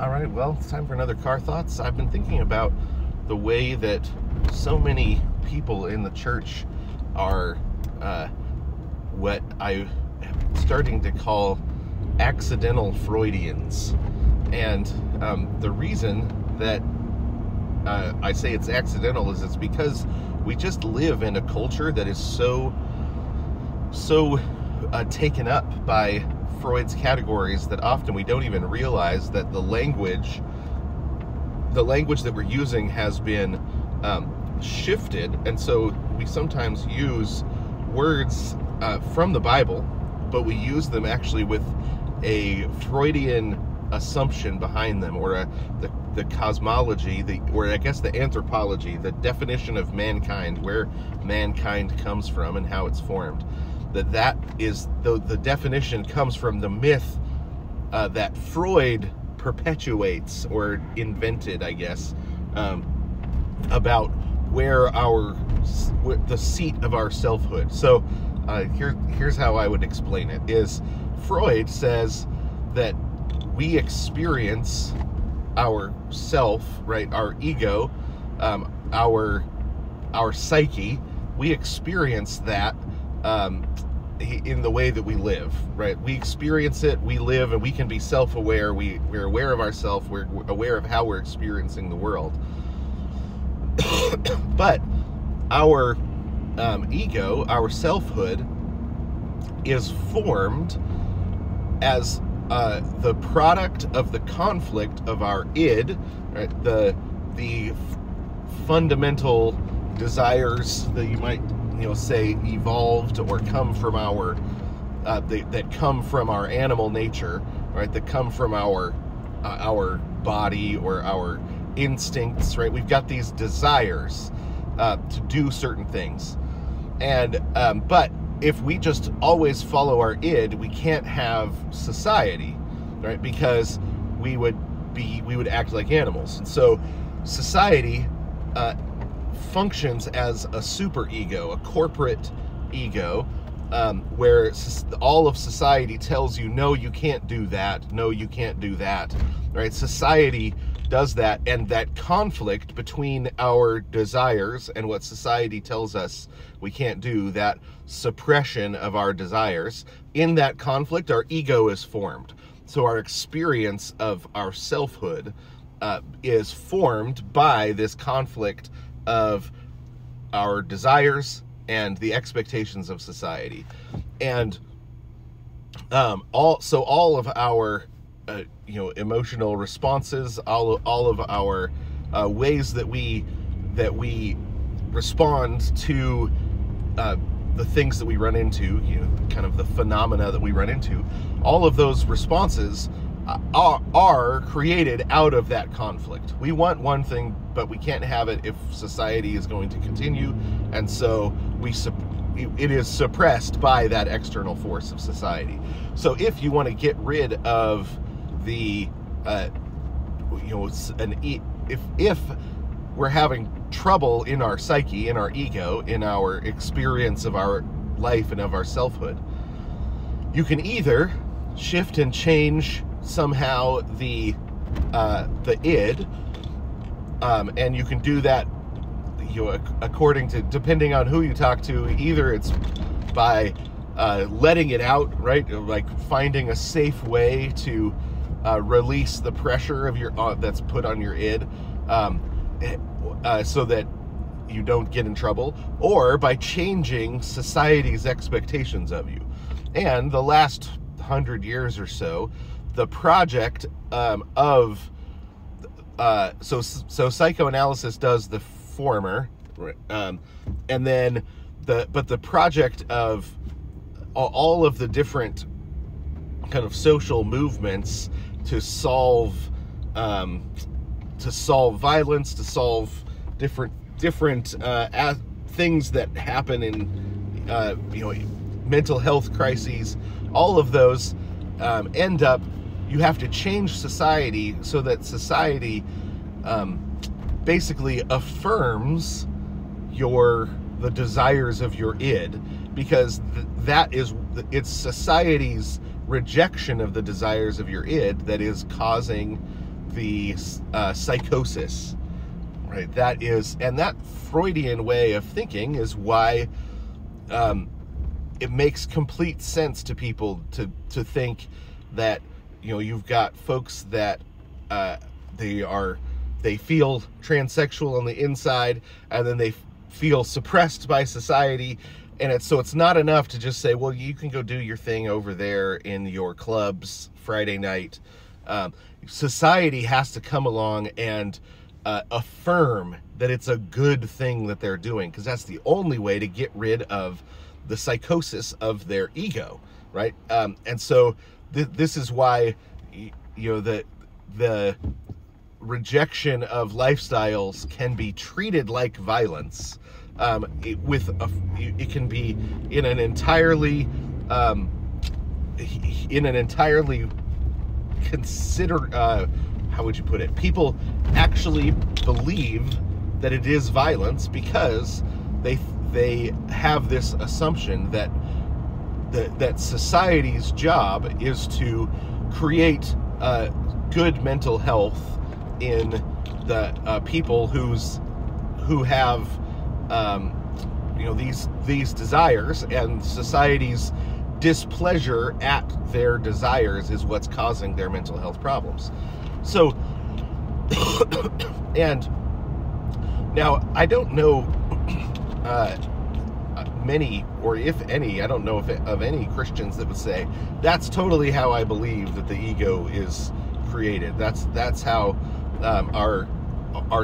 All right, well, it's time for another Car Thoughts. I've been thinking about the way that so many people in the church are what I'm starting to call accidental Freudians. And the reason that I say it's accidental is it's because we just live in a culture that is so taken up by Freud's categories that often we don't even realize that the language that we're using has been shifted, and so we sometimes use words from the Bible, but we use them actually with a Freudian assumption behind them, or the cosmology, or I guess the anthropology, the definition of mankind, where mankind comes from and how it's formed. That is the definition comes from the myth that Freud perpetuates or invented, I guess, about where the seat of our selfhood. So here's how I would explain it. Is Freud says that we experience our self, right, our ego, our psyche, we experience that in the way that we live, right? We experience it, we live, and we can be self-aware. We're aware of ourselves, we're aware of how we're experiencing the world. But our ego, our selfhood, is formed as the product of the conflict of our id, right? The fundamental desires that you might say evolved or come from our that come from our animal nature, right? That come from our body or our instincts, right? We've got these desires to do certain things, and but if we just always follow our id, we can't have society, right? Because we would act like animals, and so society functions as a super ego, a corporate ego, where all of society tells you, no, you can't do that, no, you can't do that, right? Society does that, and that conflict between our desires and what society tells us we can't do, that suppression of our desires, in that conflict, our ego is formed. So our experience of our selfhood is formed by this conflict of our desires and the expectations of society. And all of our emotional responses, all of our ways that we respond to the things that we run into, kind of the phenomena that we run into, all of those responses are created out of that conflict. We want one thing, but we can't have it if society is going to continue, and so it is suppressed by that external force of society. So if you want to get rid of the if we're having trouble in our psyche, in our ego, in our experience of our life and of our selfhood, you can either shift and change somehow the id, and you can do that according to, depending on who you talk to. Either it's by letting it out, right, like finding a safe way to release the pressure of your that's put on your id, so that you don't get in trouble, or by changing society's expectations of you. And the last 100 years or so, the project so psychoanalysis does the former, and then the project of all of the different kind of social movements to solve violence, to solve different things that happen in mental health crises. All of those end up, you have to change society so that society basically affirms the desires of your id, because it's society's rejection of the desires of your id that is causing the psychosis, right? That is, and that Freudian way of thinking is why it makes complete sense to people to think that, you know, you've got folks that they feel transsexual on the inside, and then they feel suppressed by society, and it's not enough to just say, well, you can go do your thing over there in your clubs Friday night. Society has to come along and affirm that it's a good thing that they're doing, because that's the only way to get rid of the psychosis of their ego, right? And so this is why, you know, the rejection of lifestyles can be treated like violence. It can be in an entirely considered, how would you put it? People actually believe that it is violence because they have this assumption that society's job is to create good mental health in the people who have you know, these desires, and society's displeasure at their desires is what's causing their mental health problems. So and now I don't know many, or if any, I don't know of any Christians that would say that's totally how I believe that the ego is created. That's how our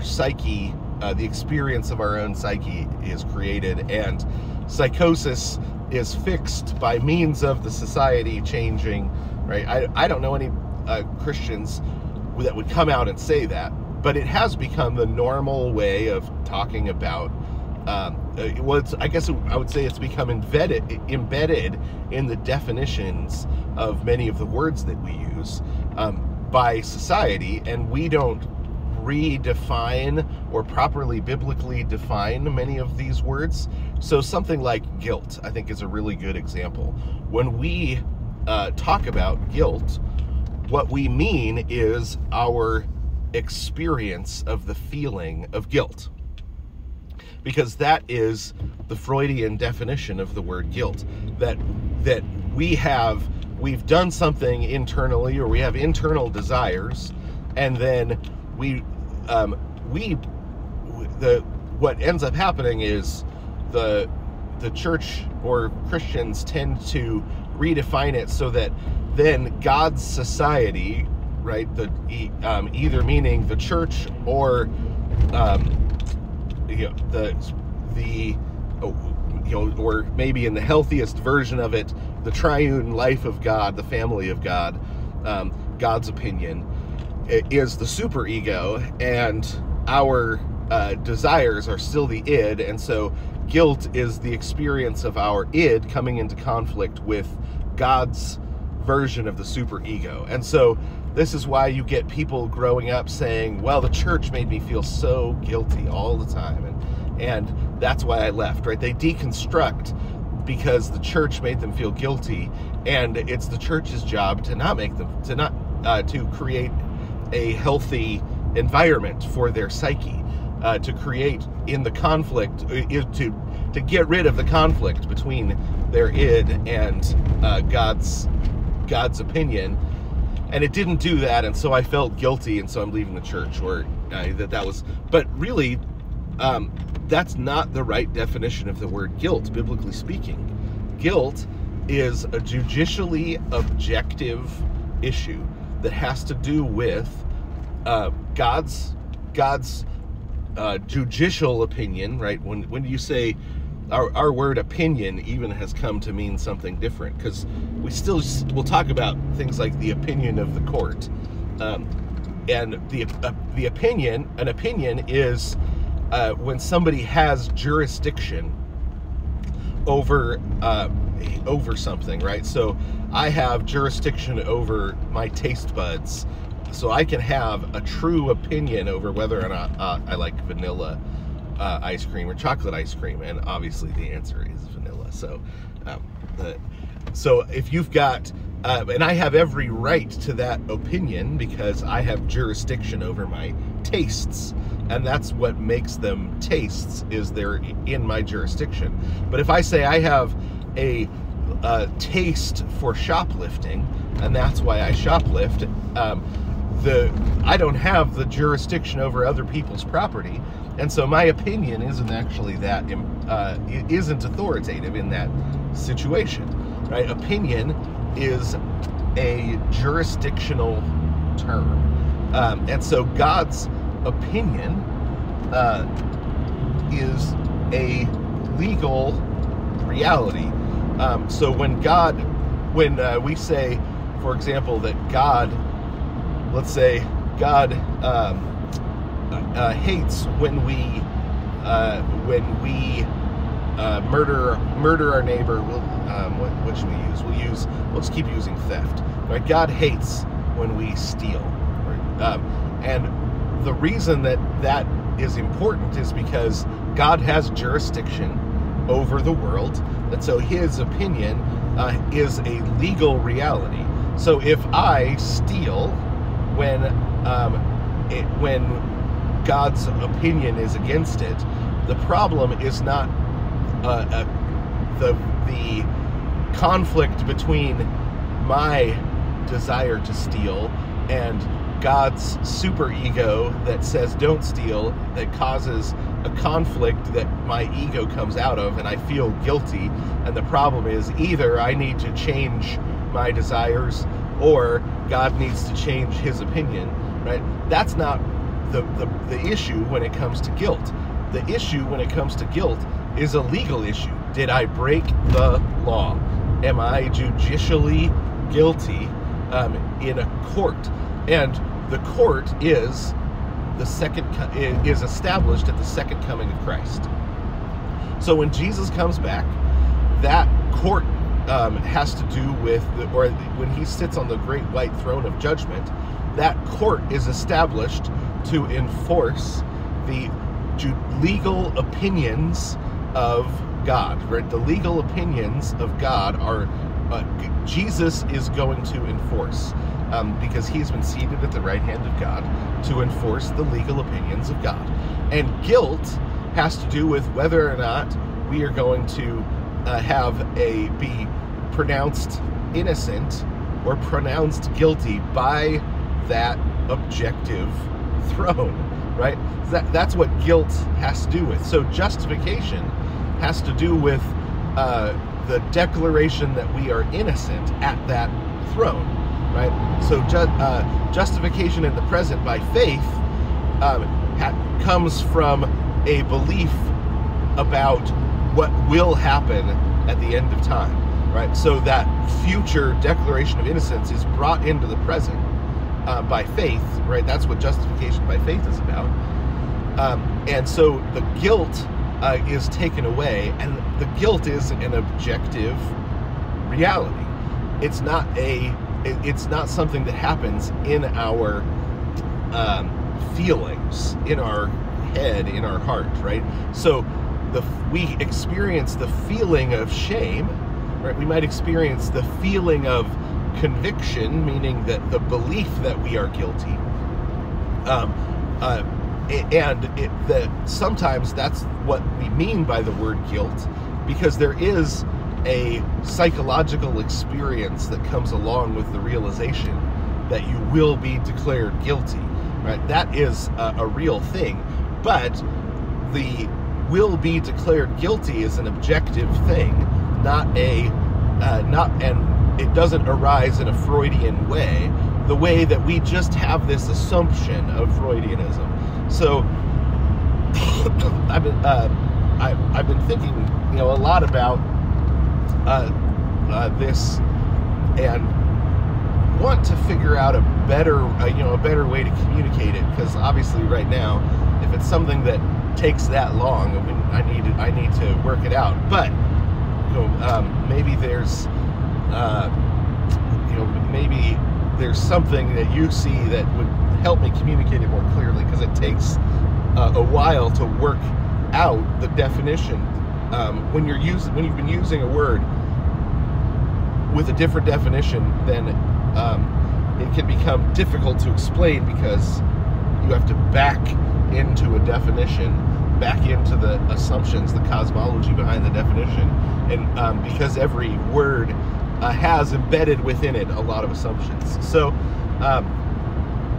psyche, the experience of our own psyche is created, and psychosis is fixed by means of the society changing, right? I don't know any Christians that would come out and say that, but it has become the normal way of talking about I guess I would say it's become embedded in the definitions of many of the words that we use by society, and we don't redefine or properly biblically define many of these words. So something like guilt, I think, is a really good example. When we talk about guilt, what we mean is our experience of the feeling of guilt, because that is the Freudian definition of the word guilt, that we've done something internally, or we have internal desires, and then what ends up happening is the church or Christians tend to redefine it so that then God's society, right, either meaning the church or or maybe in the healthiest version of it, the triune life of God, the family of God, God's opinion, is the superego, and our desires are still the id, and so guilt is the experience of our id coming into conflict with God's version of the superego. And so this is why you get people growing up saying, well, the church made me feel so guilty all the time, and that's why I left, right? They deconstruct because the church made them feel guilty, and it's the church's job to not make them, to create a healthy environment for their psyche, to create in the conflict, to get rid of the conflict between their id and God's opinion. And it didn't do that, and so I felt guilty, and so I'm leaving the church, or but really, that's not the right definition of the word guilt, biblically speaking. Guilt is a judicially objective issue that has to do with God's judicial opinion, right? When you say our word opinion even has come to mean something different, because we'll talk about things like the opinion of the court, and the opinion. An opinion is when somebody has jurisdiction over something, right? So I have jurisdiction over my taste buds, so I can have a true opinion over whether or not I like vanilla ice cream or chocolate ice cream, and obviously the answer is vanilla. So so if you've got And I have every right to that opinion because I have jurisdiction over my tastes. And that's what makes them tastes, is they're in my jurisdiction. But if I say I have a taste for shoplifting, and that's why I shoplift, I don't have the jurisdiction over other people's property, and so my opinion isn't actually that, it isn't authoritative in that situation, right? Opinion is a jurisdictional term, and so God's opinion is a legal reality. So when we say, for example, that God, let's say God hates when we murder our neighbor. What should we use? We'll just keep using theft. Right? God hates when we steal. Right? And the reason that is important is because God has jurisdiction over the world, and so his opinion is a legal reality. So if I steal when God's opinion is against it, the problem is not the conflict between my desire to steal and God's superego that says don't steal, that causes a conflict that my ego comes out of and I feel guilty. And the problem is either I need to change my desires or God needs to change his opinion, right? That's not the issue when it comes to guilt. The issue when it comes to guilt is a legal issue. Did I break the law? Am I judicially guilty in a court? And the court is is established at the second coming of Christ. So when Jesus comes back, that court has to do with, or when he sits on the great white throne of judgment, that court is established to enforce the legal opinions of God, right? The legal opinions of God are Jesus is going to enforce, because he's been seated at the right hand of God to enforce the legal opinions of God. And guilt has to do with whether or not we are going to be pronounced innocent or pronounced guilty by that objective throne, right? That's what guilt has to do with. So justification has to do with the declaration that we are innocent at that throne, right? So justification in the present by faith comes from a belief about what will happen at the end of time, right? So that future declaration of innocence is brought into the present by faith, right? That's what justification by faith is about. And so the guilt is taken away, and the guilt is an objective reality. It's not something that happens in our feelings, in our head, in our heart, right? So we experience the feeling of shame, right? We might experience the feeling of conviction, meaning that the belief that we are guilty, and sometimes that's what we mean by the word guilt, because there is a psychological experience that comes along with the realization that you will be declared guilty, right? That is a real thing, but the will be declared guilty is an objective thing, and it doesn't arise in a Freudian way, the way that we just have this assumption of Freudianism. So I've been thinking, a lot about this, and want to figure out a better way to communicate it, because obviously right now, if it's something that takes that long, I need to work it out. But maybe there's maybe there's something that you see that would help me communicate it more clearly, because it takes a while to work out the definition. When you've been using a word, with a different definition, then it can become difficult to explain, because you have to back into a definition, back into the assumptions, the cosmology behind the definition, and because every word has embedded within it a lot of assumptions. So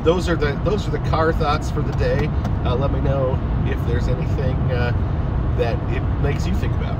those are the car thoughts for the day. Let me know if there's anything that it makes you think about.